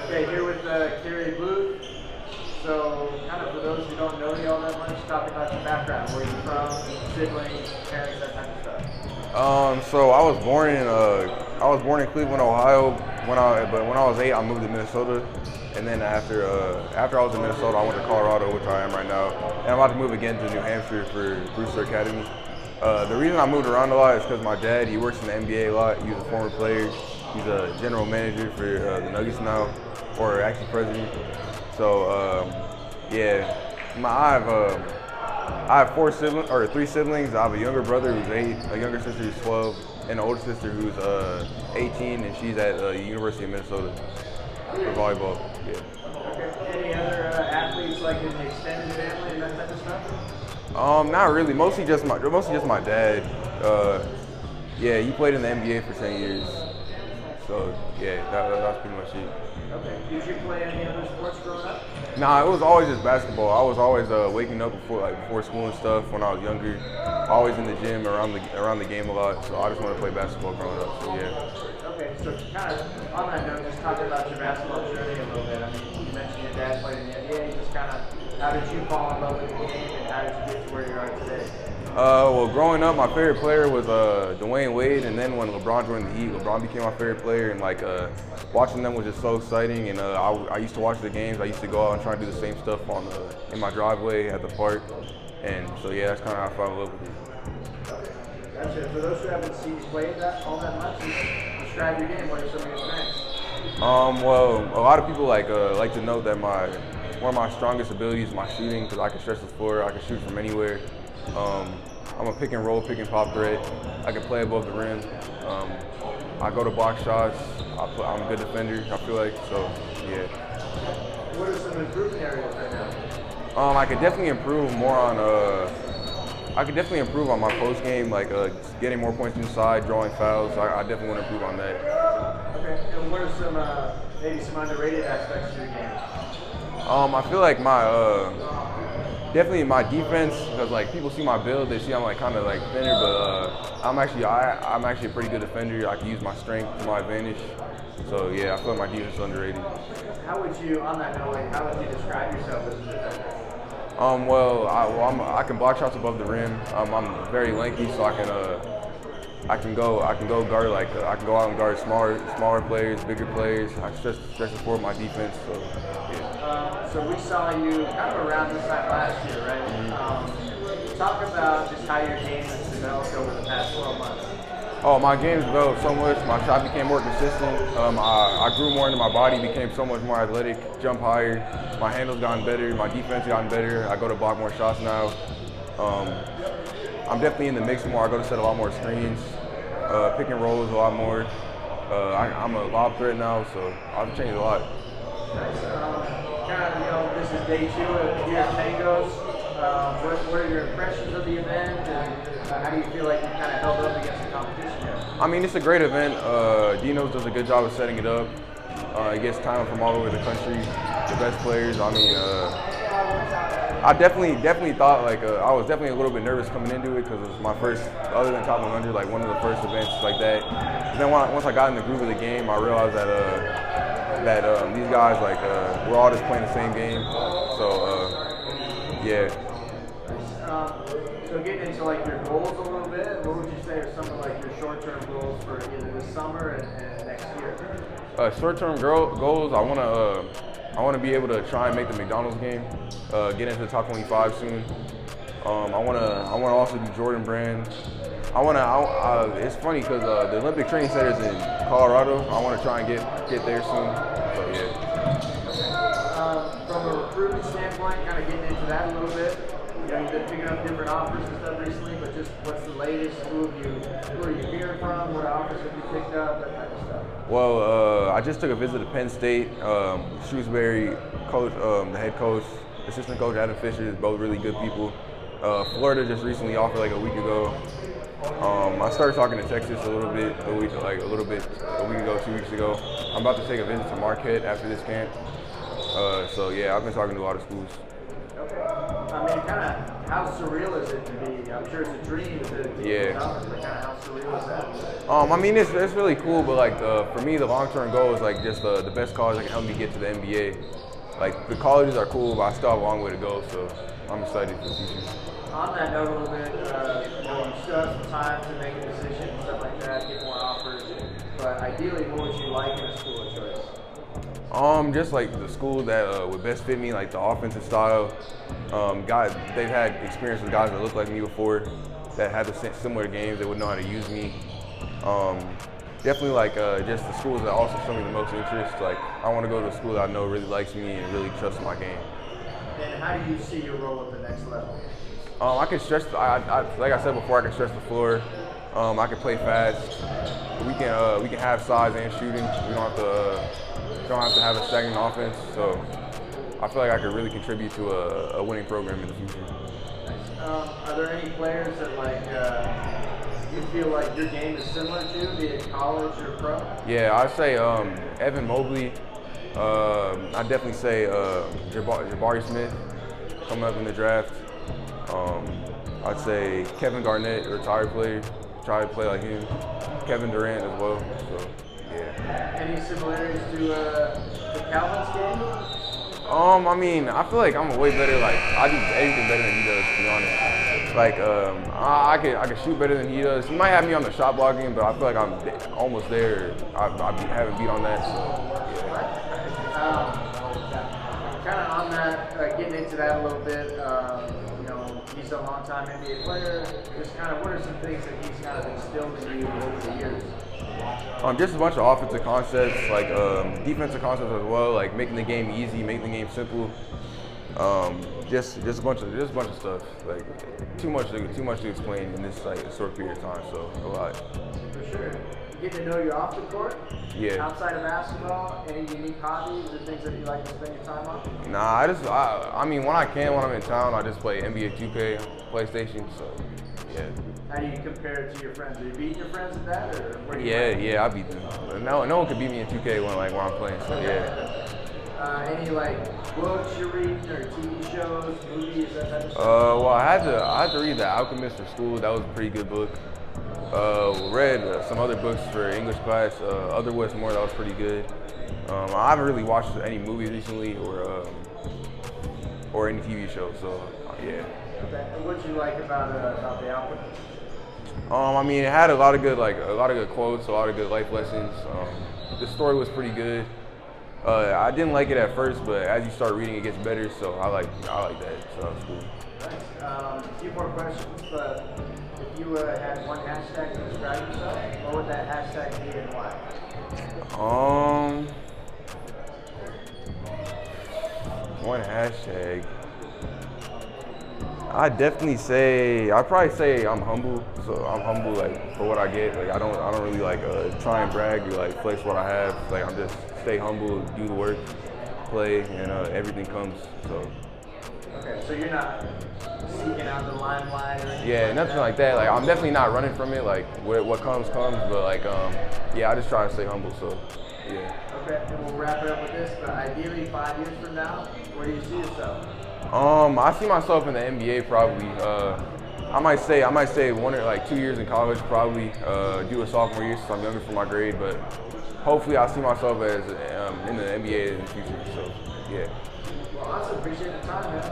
Okay, here with Carey Booth. So, kind of for those who don't know you all that much, talk about your background. Where you're from, siblings, parents, that kind of stuff. So I was born in Cleveland, Ohio. But when I was 8, I moved to Minnesota, and then after I was in Minnesota, I went to Colorado, which I am right now, and I'm about to move again to New Hampshire for Brewster Academy. The reason I moved around a lot is because my dad, he works in the NBA a lot. He's a former player. He's a general manager for the Nuggets now, or actually president. So I have 3 siblings. I have a younger brother who's 8, a younger sister who's 12, and an older sister who's 18, and she's at the University of Minnesota for volleyball. Yeah. Okay. Any other athletes like in the extended family and that type of stuff? Not really. Mostly just my dad. He played in the NBA for 10 years. So yeah, that's pretty much it. Okay. Did you play any other sports growing up? Nah, it was always just basketball. I was always waking up before school and stuff when I was younger. Always in the gym around the game a lot. So I just wanted to play basketball growing up. So yeah. Okay, so kind of on that note, just talk about your basketball journey a little bit. I mean, you mentioned your dad played in the NBA. Just kind of how did you fall in love with the game, and how did you get to where you are today? Well, growing up, my favorite player was Dwayne Wade, and then when LeBron joined the Heat, LeBron became my favorite player, and watching them was just so exciting. And I used to watch the games. I used to go out and try to do the same stuff in my driveway at the park, and so yeah, that's kind of how I fell in love with it. Gotcha. For those who haven't seen you play all that much, describe your game. What are some of your strengths? Well, a lot of people like to note that one of my strongest abilities is my shooting, because I can stretch the floor. I can shoot from anywhere. I'm a pick and roll, pick and pop threat. I can play above the rim. I go to block shots. I'm a good defender, I feel like, so yeah. What are some improvement areas right now? I could definitely improve more on my post game, getting more points inside, drawing fouls. I definitely want to improve on that. Okay, and what are some maybe some underrated aspects of your game? I feel like definitely my defense, because people see my build, they see I'm kind of thinner, but I'm actually a pretty good defender. I can use my strength to my advantage. So yeah, I feel like my defense is underrated. How would you describe yourself as a defender? I can block shots above the rim. I'm very lengthy, so I can go guard I can go out and guard smaller players, bigger players. I stretch the floor with my defense. So yeah. So we saw you kind of around this time last year, right? Mm-hmm. Talk about just how your game has developed over the past 12 months. Oh, my game's developed so much. My shot became more consistent. I grew more into my body, became so much more athletic, jump higher. My handle's gotten better. My defense gotten better. I go to block more shots now. I'm definitely in the mix more. I go to set a lot more screens, pick and rolls a lot more. I'm a lob threat now, so I've changed a lot. Nice. This is day 2 here at Pangos. What are your impressions of the event, and how do you feel like you kind of held up against the competition here? I mean, it's a great event. Dino does a good job of setting it up. He gets talent from all over the country, the best players. I mean, I definitely thought I was definitely a little bit nervous coming into it, because it was my first, other than top 100, one of the first events like that. And then once I got in the groove of the game, I realized that these guys we're all just playing the same game. So yeah. So getting into your goals a little bit, what would you say are some of your short-term goals for either this summer and next year? Short-term goals, I want to be able to try and make the McDonald's game, get into the top 25 soon. I want to also do Jordan Brand. It's funny because the Olympic Training Center is in Colorado. I want to try and get there soon. So yeah. From a recruiting standpoint, kind of getting into that a little bit. You've been picking up different offers and stuff recently, but just what's the latest? Who are you hearing from? What offers have you picked up? That type of stuff. Well, I just took a visit to Penn State. Shrewsbury coach, the head coach, assistant coach Adam Fisher, is both really good people. Florida just recently offered a week ago. I started talking to Texas a week ago, 2 weeks ago. I'm about to take a visit to Marquette after this camp. So yeah, I've been talking to a lot of schools. Okay. I mean, kind of, how surreal is it to be? I'm sure it's a dream to be but kind of how surreal is that? I mean, it's really cool, but like for me, the long-term goal is like just the best college that can help me get to the NBA. Like the colleges are cool, but I still have a long way to go, so I'm excited for the future. On that note, a little bit, you still have some time to make a decision and stuff like that, get more offers. But ideally, what would you like in a school of choice? Just like the school that would best fit me, like the offensive style. Guys, they've had experience with guys that look like me before, that had the similar games, that would know how to use me. Definitely like just the schools that also show me the most interest. Like I want to go to a school that I know really likes me and really trusts my game. And how do you see your role at the next level? I can stretch. Like I said before, I can stretch the floor. I can play fast. We can have size and shooting. We don't have to have a stagnant offense. So I feel like I could really contribute to a winning program in the future. Are there any players that you feel like your game is similar to, be it college or pro? Yeah, I'd say Evan Mobley. I'd definitely say Jabari Smith coming up in the draft. I'd say Kevin Garnett, a retired player, try to play like him. Kevin Durant as well. So yeah. Any similarities to Calvin's game? I mean, I feel like I'm way better. Like I do everything better than he does, to be honest. Like I can shoot better than he does. He might have me on the shot blocking, but I feel like I'm almost there. I haven't beat on that. So yeah. Kind of on that, getting into that a little bit. He's a long-time NBA player. Just kind of, what are some things that he's kind of instilled in you over the years? Just a bunch of offensive concepts, like defensive concepts as well, like making the game easy, making the game simple. Just a bunch of stuff. Like too much to explain in this short period of time. So a lot. For sure. You get to know you off the court. Yeah. Outside of basketball, any unique hobbies or things that you like to spend your time on? Nah, I mean when I'm in town, I just play NBA 2K, PlayStation. So yeah. How do you compare it to your friends? Are you beating your friends at that, or where do you Yeah, I beat them. No one could beat me in 2K when I'm playing. So yeah. Any books you're reading or TV shows, movies, that type of stuff? Well, I had to read The Alchemist for school. That was a pretty good book. Read some other books for English class. Other Westmore, that was pretty good. I haven't really watched any movies recently or any TV shows. So yeah. Okay. And what did you like about The Alchemist? I mean, it had a lot of good quotes, a lot of good life lessons. The story was pretty good. I didn't like it at first, but as you start reading, it gets better. So I like that. So that was cool. Nice. A few more questions, but if you had one hashtag to describe yourself, what would that hashtag be and why? One hashtag. I'd probably say I'm humble. So I'm humble for what I get. I don't really try and brag or flex what I have. I'm just stay humble, do the work, play, and everything comes. So. Okay, so you're not seeking out the limelight or anything? Yeah, nothing like that. I'm definitely not running from it. What comes, but I just try to stay humble. So yeah. Okay, and we'll wrap it up with this. But ideally, 5 years from now, where do you see yourself? I see myself in the NBA probably. I might say 1 or 2 years in college probably. Do a sophomore year since I'm younger for my grade, but hopefully I see myself as in the NBA in the future. So yeah. Well, I appreciate the time, man.